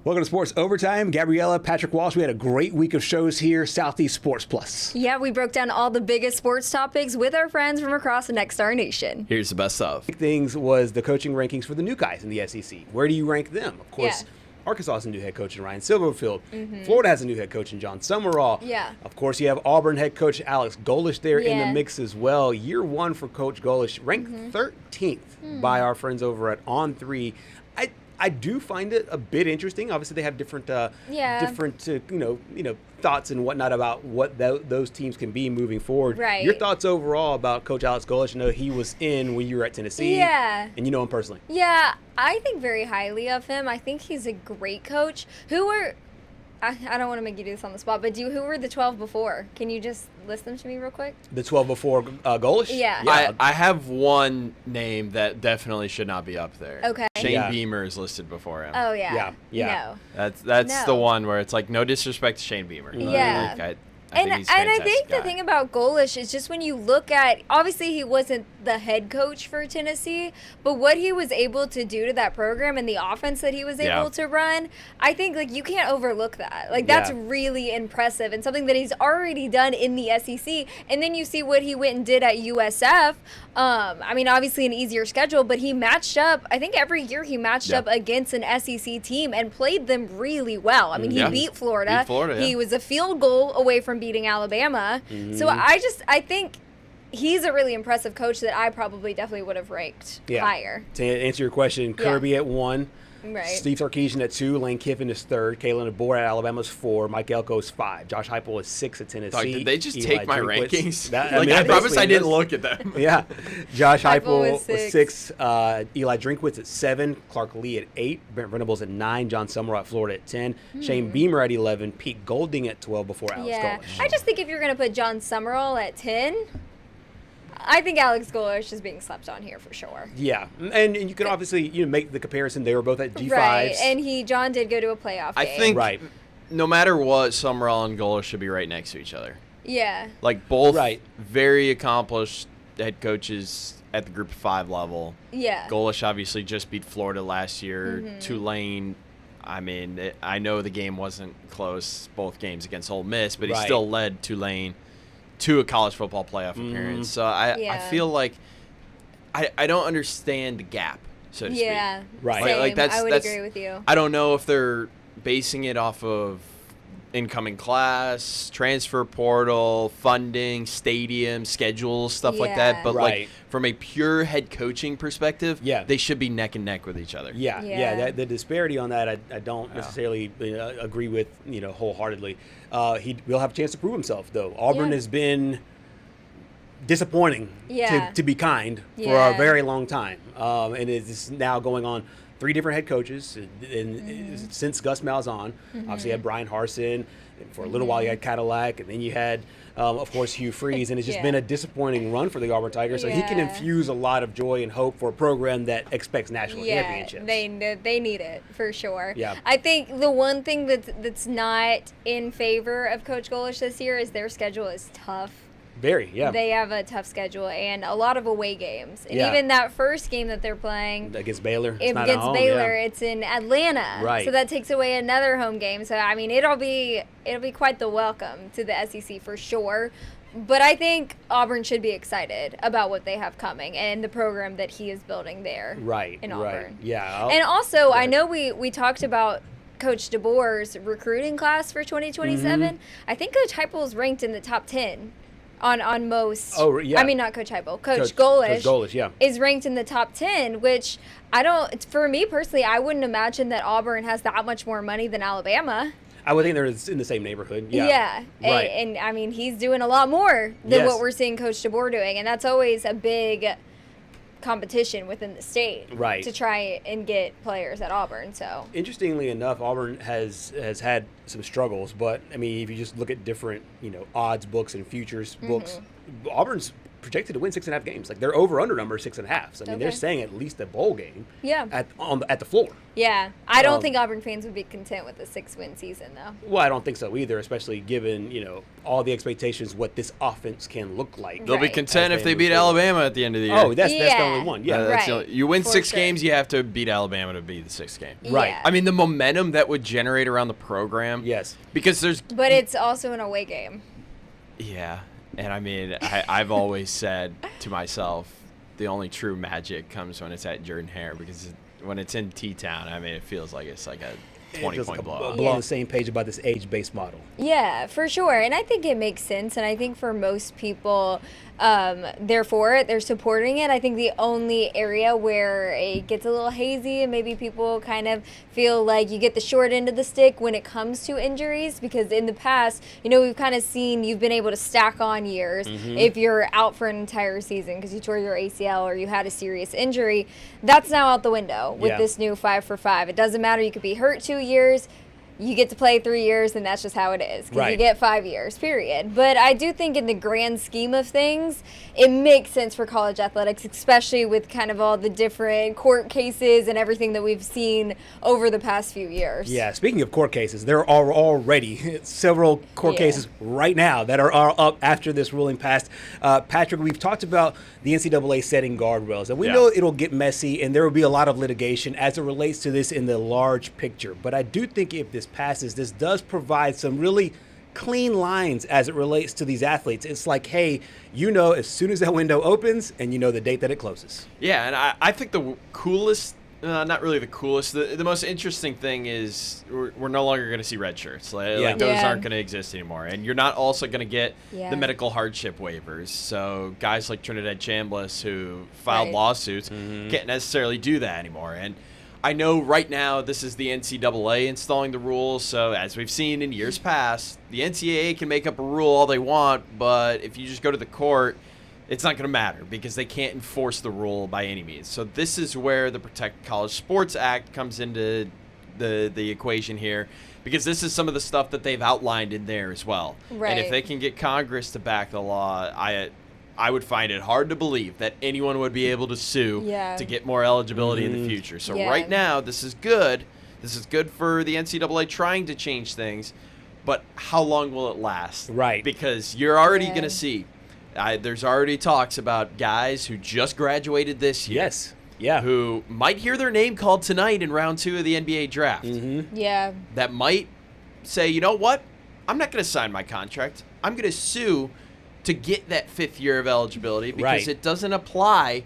Welcome to Sports Overtime. Gabriella, Patrick Walsh, we had a great week of shows here, Southeast Sports Plus. Yeah, we broke down all the biggest sports topics with our friends from across the Nexstar Nation. Here's the best of. Big things was the coaching rankings for the new guys in the SEC. Where do you rank them? Of course, Yeah. Arkansas has a new head coach in Ryan Silverfield. Florida has a new head coach in John Summerall. Yeah. Of course, you have Auburn head coach Alex Golesh there in the Yeah. mix as well. Year one for Coach Golesh, ranked 13th by our friends over at On3. I do find it a bit interesting. Obviously, they have different thoughts and whatnot about what those teams can be moving forward. Right. Your thoughts overall about Coach Alex Golesh? I know he was in when you were at Tennessee. Yeah. And you know him personally. Yeah, I think very highly of him. I think he's a great coach. I don't want to make you do this on the spot, but who were the 12 before? Can you just list them to me real quick? The 12 before Golesh? Yeah. I have one name that definitely should not be up there. Okay. Shane Beamer is listed before him. Oh, yeah. Yeah. That's No. the one where it's like, no disrespect to Shane Beamer. Yeah. I think he's a I fantastic think guy. the thing about Golesh is just when you look at, obviously he wasn't the head coach for Tennessee, but what he was able to do to that program and the offense that he was able to run, I think you can't overlook that. That's really impressive and something that he's already done in the SEC. And then you see what he went and did at USF. Obviously an easier schedule, but he matched up. I think every year he matched up against an SEC team and played them really well. He beat Florida. He was a field goal away from beating Alabama. So I think he's a really impressive coach that I definitely would have ranked higher. To answer your question, Kirby at 1. Right. Steve Sarkisian at 2, Lane Kiffin is 3rd, Kalen DeBoer at Alabama is 4, Mike Elko is 5, Josh Heupel is 6 at Tennessee. Dog, did they just Eli take my Drinkwitz- rankings? I promise I didn't look at them. Yeah. Josh Heupel Heupel was was 6, Eli Drinkwitz at 7, Clark Lee at 8, Brent Venables at 9, John Summerall at Florida at 10, Shane Beamer at 11, Pete Golding at 12 before Alex Golesh. I just think if you're going to put John Summerall at 10, I think Alex Golesh is being slept on here for sure. Yeah, and you can obviously make the comparison. They were both at G5s. Right, and John did go to a playoff game. I think no matter what, Summerall and Golesh should be right next to each other. Yeah. Both very accomplished head coaches at the Group of 5 level. Yeah. Golesh obviously just beat Florida last year. Tulane, I know the game wasn't close, both games against Ole Miss, but he still led Tulane to a college football playoff appearance. So I feel like I don't understand the gap, so to speak. Yeah, right. Same. I would agree with you. I don't know if they're basing it off of incoming class, transfer portal, funding, stadium, schedules, stuff like that. But from a pure head coaching perspective, they should be neck and neck with each other. The disparity on that, I don't necessarily agree with, wholeheartedly. He will have a chance to prove himself, though. Auburn has been disappointing, to be kind, for a very long time, and it's now going on 3 different head coaches since Gus Malzahn. Obviously, you had Brian Harsin. For a little while, you had Cadillac, and then you had, of course, Hugh Freeze. And it's just been a disappointing run for the Auburn Tigers. So he can infuse a lot of joy and hope for a program that expects national championships. They need it for sure. Yeah. I think the one thing that's not in favor of Coach Golesh this year is their schedule is tough. Very, They have a tough schedule and a lot of away games. And even that first game that they're playing against Baylor, it's in Atlanta. Right. So that takes away another home game. So it'll be quite the welcome to the SEC for sure. But I think Auburn should be excited about what they have coming and the program that he is building there. In Auburn. Yeah. And also, I know we talked about Coach DeBoer's recruiting class for 2027. I think Coach Heupel is ranked in the top 10. On most. Oh, yeah. Not Coach Heupel. Coach Golesh. Coach Golesh, is ranked in the top 10, which for me personally, I wouldn't imagine that Auburn has that much more money than Alabama. I would think they're in the same neighborhood. Yeah. Right. And he's doing a lot more than what we're seeing Coach DeBoer doing. And that's always a big competition within the state to try and get players at Auburn. So interestingly enough, Auburn has had some struggles, but if you just look at different odds books and futures books, Auburn's projected to win 6.5 games. Like, their over-under number is 6.5. So, I mean, they're saying at least a bowl game at the floor. Yeah. I don't think Auburn fans would be content with a 6-win season, though. Well, I don't think so either, especially given, all the expectations, what this offense can look like. They'll be content if they beat Alabama at the end of the year. Oh, that's the only one. Yeah. Right. You win 6 games, you have to beat Alabama to be the 6th game. Right. Yeah. I mean, the momentum that would generate around the program. Yes. Because But it's also an away game. Yeah. And I mean, I've always said to myself, the only true magic comes when it's at Jordan-Hare, because when it's in T-Town, I mean, it feels like it's like a 20-point blowout. On the same page about this age-based model. Yeah, for sure. And I think it makes sense. And I think for most people, they're for it. They're supporting it. I think the only area where it gets a little hazy and maybe people kind of feel like you get the short end of the stick when it comes to injuries, because in the past, we've kind of seen you've been able to stack on years if you're out for an entire season because you tore your ACL or you had a serious injury. That's now out the window with this new 5 for 5. It doesn't matter. You could be hurt 2 years. You get to play 3 years, and that's just how it is. Because you get 5 years, period. But I do think in the grand scheme of things, it makes sense for college athletics, especially with kind of all the different court cases and everything that we've seen over the past few years. Yeah, speaking of court cases, there are already several court cases right now that are up after this ruling passed. Patrick, we've talked about the NCAA setting guardrails, and we know it'll get messy, and there will be a lot of litigation as it relates to this in the large picture. But I do think if this passes, this does provide some really clean lines as it relates to these athletes. It's like, hey, as soon as that window opens and the date that it closes. Yeah, and I think the coolest, not really the coolest, the most interesting thing is we're no longer going to see red shirts. Like those aren't going to exist anymore. And you're not also going to get the medical hardship waivers. So guys like Trinidad Chambliss, who filed lawsuits, can't necessarily do that anymore. And I know right now this is the NCAA installing the rules, so as we've seen in years past, the NCAA can make up a rule all they want, but if you just go to the court, it's not going to matter because they can't enforce the rule by any means. So this is where the Protect College Sports Act comes into the equation here, because this is some of the stuff that they've outlined in there as well. Right. And if they can get Congress to back the law, I would find it hard to believe that anyone would be able to sue to get more eligibility in the future. So right now, this is good. This is good for the NCAA trying to change things, but how long will it last? Right. Because you're already going to see, there's already talks about guys who just graduated this year. Yes. Yeah. Who might hear their name called tonight in round 2 of the NBA draft. Yeah. That might say, you know what? I'm not going to sign my contract. I'm going to sue to get that 5th year of eligibility because it doesn't apply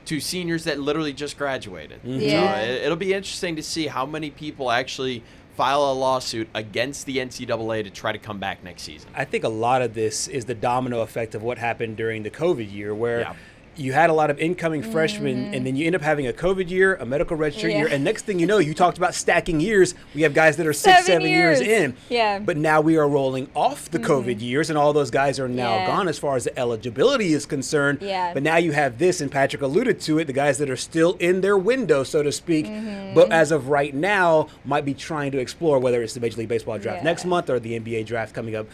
to seniors that literally just graduated. So it'll be interesting to see how many people actually file a lawsuit against the NCAA to try to come back next season. I think a lot of this is the domino effect of what happened during the COVID year, where you had a lot of incoming freshmen, and then you end up having a COVID year, a medical redshirt year, and next thing you know, you talked about stacking years. We have guys that are 7 years in. Yeah. But now we are rolling off the COVID years, and all those guys are now gone as far as the eligibility is concerned. Yeah. But now you have this, and Patrick alluded to it, the guys that are still in their window, so to speak, but as of right now, might be trying to explore whether it's the Major League Baseball draft next month or the NBA draft coming up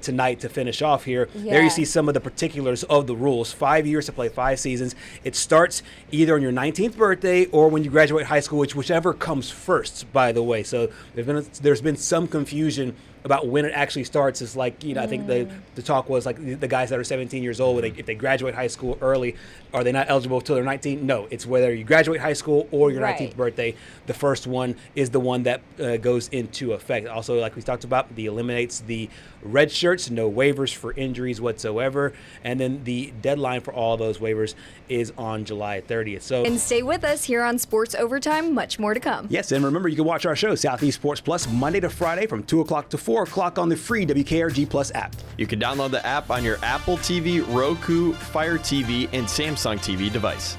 tonight to finish off here. There you see some of the particulars of the rules. 5 years to play 5 seasons. It starts either on your 19th birthday or when you graduate high school, whichever comes first, by the way. So there's been some confusion about when it actually starts. Is like, I think the talk was like the guys that are 17 years old, if they graduate high school early, are they not eligible until they're 19? No, it's whether you graduate high school or your 19th birthday. The first one is the one that goes into effect. Also, like we talked about, eliminates the red shirts, no waivers for injuries whatsoever. And then the deadline for all those waivers is on July 30th. So, and stay with us here on Sports Overtime. Much more to come. Yes, and remember, you can watch our show, Southeast Sports Plus, Monday to Friday from 2 o'clock to 4 o'clock on the free WKRG Plus app. You can download the app on your Apple TV, Roku, Fire TV, and Samsung TV device.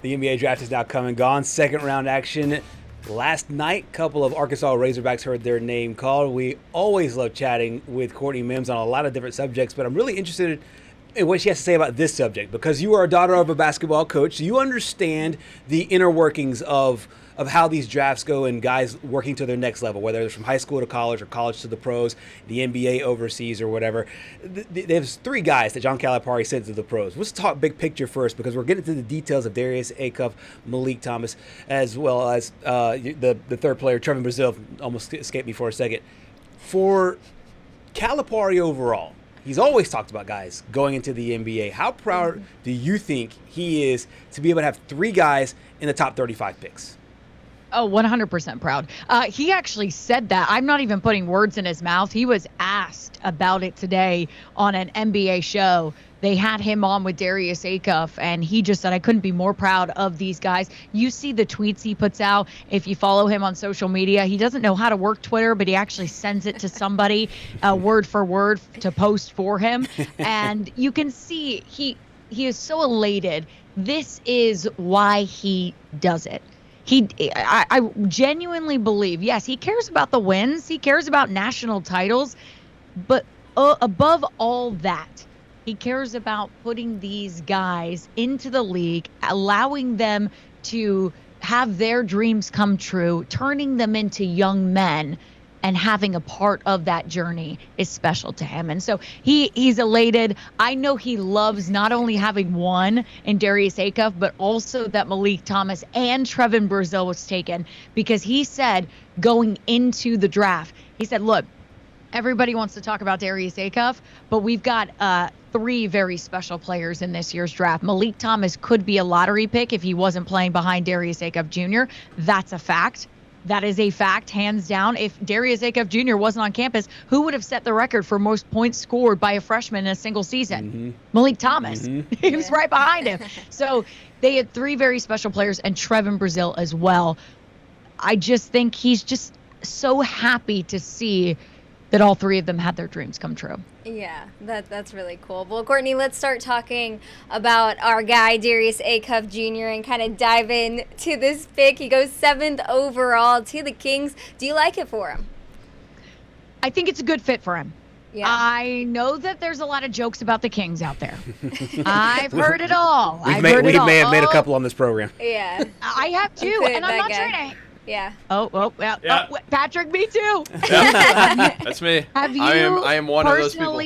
The NBA draft is now come and gone. Second round action. Last night, a couple of Arkansas Razorbacks heard their name called. We always love chatting with Courtney Mims on a lot of different subjects, but I'm really interested and what she has to say about this subject, because you are a daughter of a basketball coach. So you understand the inner workings of how these drafts go and guys working to their next level, whether it's from high school to college or college to the pros, the NBA overseas or whatever. There's 3 guys that John Calipari sent to the pros. Let's talk big picture first, because we're getting to the details of Darius Acuff, Malik Thomas, as well as the third player, Trevin Brazile, almost escaped me for a second. For Calipari overall, he's always talked about guys going into the NBA. How proud do you think he is to be able to have 3 guys in the top 35 picks? Oh, 100% proud. He actually said that. I'm not even putting words in his mouth. He was asked about it today on an NBA show. They had him on with Darius Acuff, and he just said, I couldn't be more proud of these guys. You see the tweets he puts out. If you follow him on social media, he doesn't know how to work Twitter, but he actually sends it to somebody word for word to post for him. And you can see he is so elated. This is why he does it. I genuinely believe, yes, he cares about the wins. He cares about national titles. But above all that, he cares about putting these guys into the league, allowing them to have their dreams come true, turning them into young men, and having a part of that journey is special to him. And so he's elated. I know he loves not only having one in Darius Acuff, but also that Malik Thomas and Trevin Brazile was taken, because he said going into the draft, he said, look, everybody wants to talk about Darius Acuff, but we've got 3 very special players in this year's draft. Malik Thomas could be a lottery pick if he wasn't playing behind Darius Acuff Jr. That's a fact. That is a fact, hands down. If Darius Acuff Jr. wasn't on campus, who would have set the record for most points scored by a freshman in a single season? Malik Thomas. He was right behind him. So they had 3 very special players, and Trevin Brazile as well. I just think he's just so happy to see that all 3 of them had their dreams come true. Yeah, that's really cool. Well, Courtney, let's start talking about our guy, Darius Acuff Jr., and kind of dive in to this pick. He goes 7th overall to the Kings. Do you like it for him? I think it's a good fit for him. Yeah. I know that there's a lot of jokes about the Kings out there. I've heard it all. We may have made a couple on this program. Yeah. I have too, and I'm not trying to... Yeah. Oh, Patrick, me too. Yeah. That's me. I am one of those people.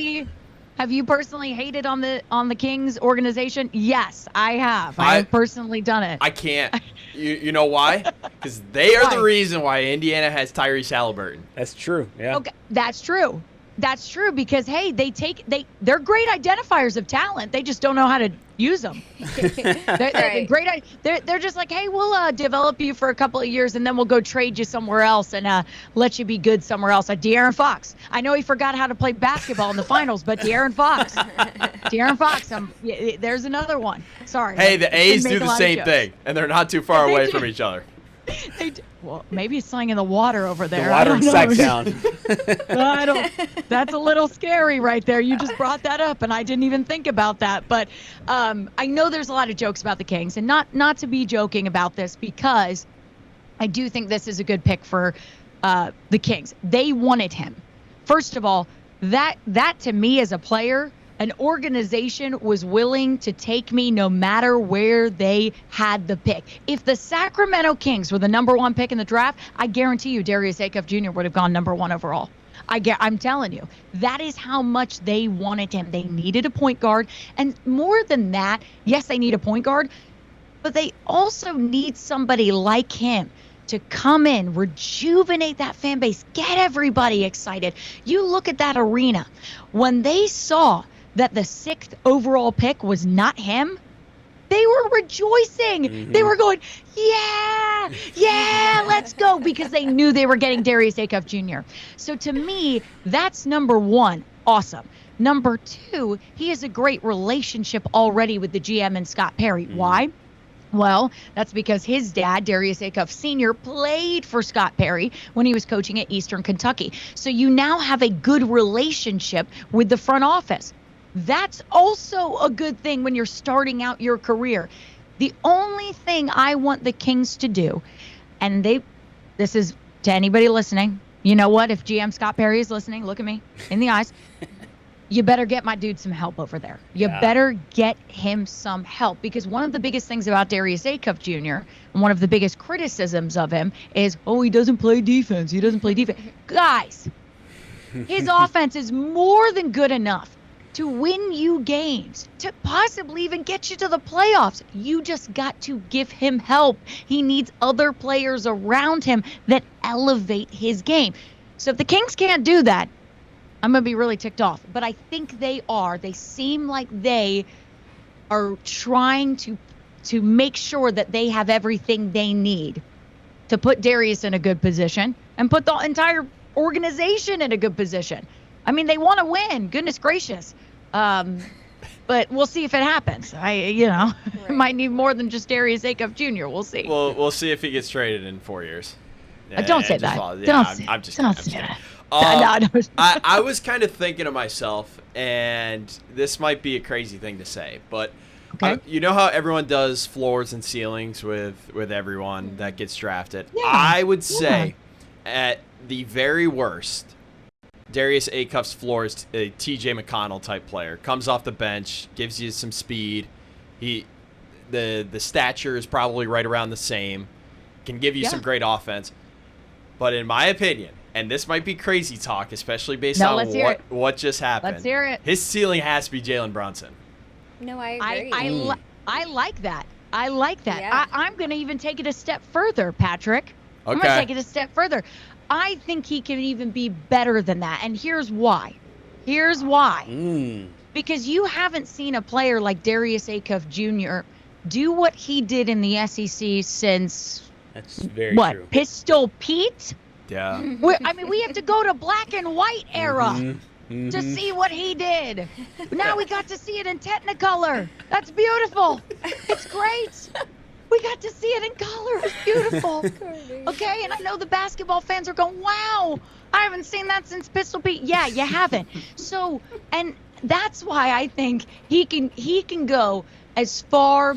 Have you personally hated on the Kings organization? Yes, I have. I have personally done it. I can't. You know why? Because they are the reason why Indiana has Tyrese Halliburton. That's true. Yeah. Okay, that's true. That's true, because hey, they're great identifiers of talent. They just don't know how to use them. They're great. They're just like, hey, we'll develop you for a couple of years, and then we'll go trade you somewhere else and let you be good somewhere else. Like De'Aaron Fox. I know he forgot how to play basketball in the finals, but De'Aaron Fox. There's another one. Sorry. Hey, the A's do the same thing, and they're not too far away from each other. Well, maybe it's something in the water over there. The water in Sacktown. That's a little scary right there. You just brought that up, and I didn't even think about that. But I know there's a lot of jokes about the Kings, and not to be joking about this, because I do think this is a good pick for the Kings. They wanted him. First of all, that to me as a player, an organization was willing to take me no matter where they had the pick. If the Sacramento Kings were the number 1 pick in the draft, I guarantee you Darius Acuff Jr. would have gone number 1 overall. I'm telling you, that is how much they wanted him. They needed a point guard. And more than that, yes, they need a point guard, but they also need somebody like him to come in, rejuvenate that fan base, get everybody excited. You look at that arena. When they saw that the 6th overall pick was not him, they were rejoicing. They were going, yeah, let's go, because they knew they were getting Darius Acuff Jr. So to me, that's number 1. Awesome. Number 2, he has a great relationship already with the GM and Scott Perry. Why? Well, that's because his dad, Darius Acuff Sr., played for Scott Perry when he was coaching at Eastern Kentucky. So you now have a good relationship with the front office. That's also a good thing when you're starting out your career. The only thing I want the Kings to do, and this is to anybody listening, you know what? If GM Scott Perry is listening, look at me in the eyes. you better get my dude some help over there. You better get him some help, because one of the biggest things about Darius Acuff Jr. and one of the biggest criticisms of him is, he doesn't play defense. He doesn't play defense. Guys, his offense is more than good enough to win you games, to possibly even get you to the playoffs. You just got to give him help. He needs other players around him that elevate his game. So if the Kings can't do that, I'm going to be really ticked off. But I think they are. They seem like they are trying to make sure that they have everything they need to put Darius in a good position and put the entire organization in a good position. I mean, they want to win. Goodness gracious. But we'll see if it happens. It might need more than just Darius Acuff Jr. We'll see. We'll see if he gets traded in 4 years. Don't say that. I'm just kidding. I was kind of thinking to myself, and this might be a crazy thing to say, but you know how everyone does floors and ceilings with everyone that gets drafted? Yeah. I would say at the very worst, Darius Acuff's floor is a TJ McConnell type player. Comes off the bench, gives you some speed. The stature is probably right around the same. Can give you some great offense. But in my opinion, and this might be crazy talk, especially based on what just happened. Let's hear it. His ceiling has to be Jalen Brunson. No, I agree. I like that. I like that. Yeah. I'm going to even take it a step further, Patrick. Okay. I'm going to take it a step further. I think he can even be better than that. And here's why. Because you haven't seen a player like Darius Acuff Jr. do what he did in the SEC since, that's very true. Pistol Pete? Yeah. We have to go to black and white era to see what he did. Now we got to see it in Technicolor. That's beautiful. It's great. We got to see it in color. It's beautiful. Okay, and I know the basketball fans are going, wow, I haven't seen that since Pistol Pete. Yeah, you haven't. So, and that's why I think he can go as far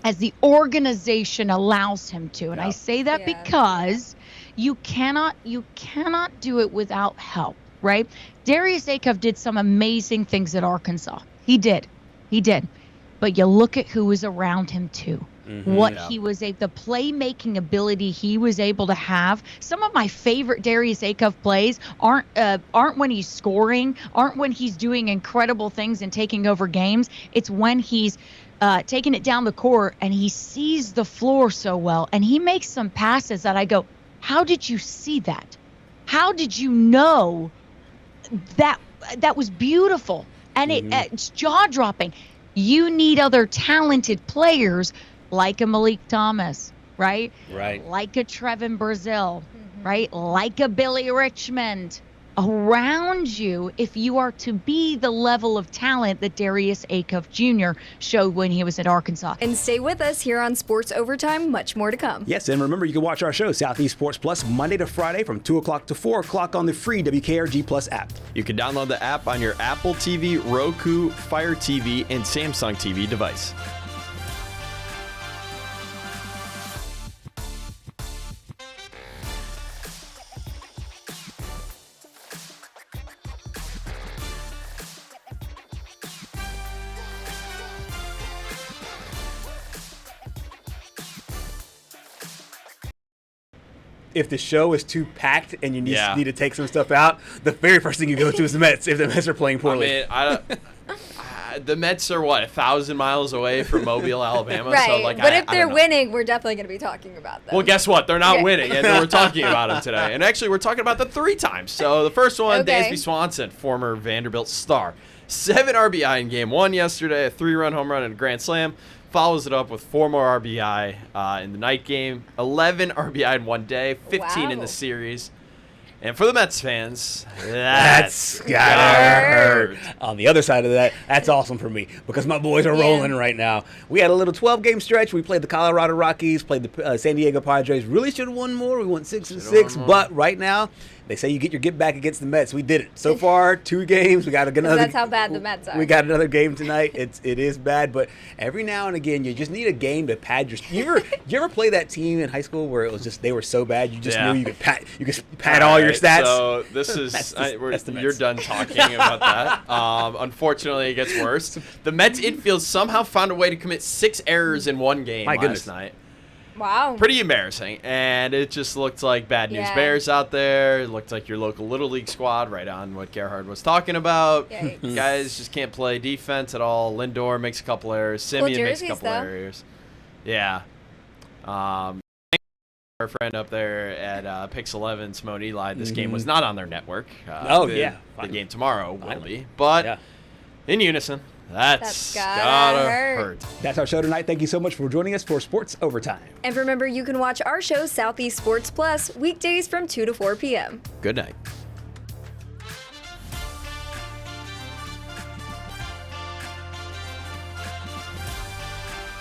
as the organization allows him to. And I say that because you cannot do it without help, right? Darius Acuff did some amazing things at Arkansas. He did. But you look at who was around him too. He was the playmaking ability he was able to have. Some of my favorite Darius Acuff plays aren't when he's scoring, aren't when he's doing incredible things and taking over games. It's when he's taking it down the court and he sees the floor so well, and he makes some passes that I go, how did you see that? How did you know that was beautiful? And it's jaw-dropping. You need other talented players like a Malik Thomas, right? Right. Like a Trevin Brazil, right? Like a Billy Richmond around you if you are to be the level of talent that Darius Acuff Jr. showed when he was at Arkansas. And stay with us here on Sports Overtime. Much more to come. Yes, and remember, you can watch our show, Southeast Sports Plus, Monday to Friday from 2 o'clock to 4 o'clock on the free WKRG Plus app. You can download the app on your Apple TV, Roku, Fire TV, and Samsung TV device. If the show is too packed and you need to take some stuff out, the very first thing you go to is the Mets if the Mets are playing poorly. The Mets are 1,000 miles away from Mobile, Alabama. Right. So but if they're winning, we're definitely going to be talking about them. Well, guess what? They're not winning, and we're talking about them today. And actually, we're talking about them 3 times. So the first one, Dansby Swanson, former Vanderbilt star. 7 RBI in Game 1 yesterday, a 3-run home run and a grand slam. Follows it up with 4 more RBI in the night game. 11 RBI in one day, 15 in the series. And for the Mets fans, that's gotta hurt. On the other side of that, that's awesome for me because my boys are rolling right now. We had a little 12-game stretch. We played the Colorado Rockies, played the San Diego Padres. Really should have won more. We won 6-6. But right now, They say you get your get back against the Mets. We did it. So far, 2 games. We got another. That's how bad the Mets are. We got another game tonight. It is bad, but every now and again, you just need a game to pad your. You ever play that team in high school where it was just they were so bad you just knew you could pad all your stats. So this is you're done talking about that. Unfortunately, it gets worse. The Mets infield somehow found a way to commit 6 errors in one game last night. Wow. Pretty embarrassing. And it just looked like bad news bears out there. It looked like your local Little League squad, right on what Gerhard was talking about. Yikes. Guys just can't play defense at all. Lindor makes a couple errors. Simeon makes a couple errors. Yeah. Our friend up there at Pix 11, Simone Eli, this game was not on their network. The game tomorrow will be. But in unison. That's gotta hurt. That's our show tonight. Thank you so much for joining us for Sports Overtime. And remember, you can watch our show, Southeast Sports Plus, weekdays from 2 to 4 p.m. Good night.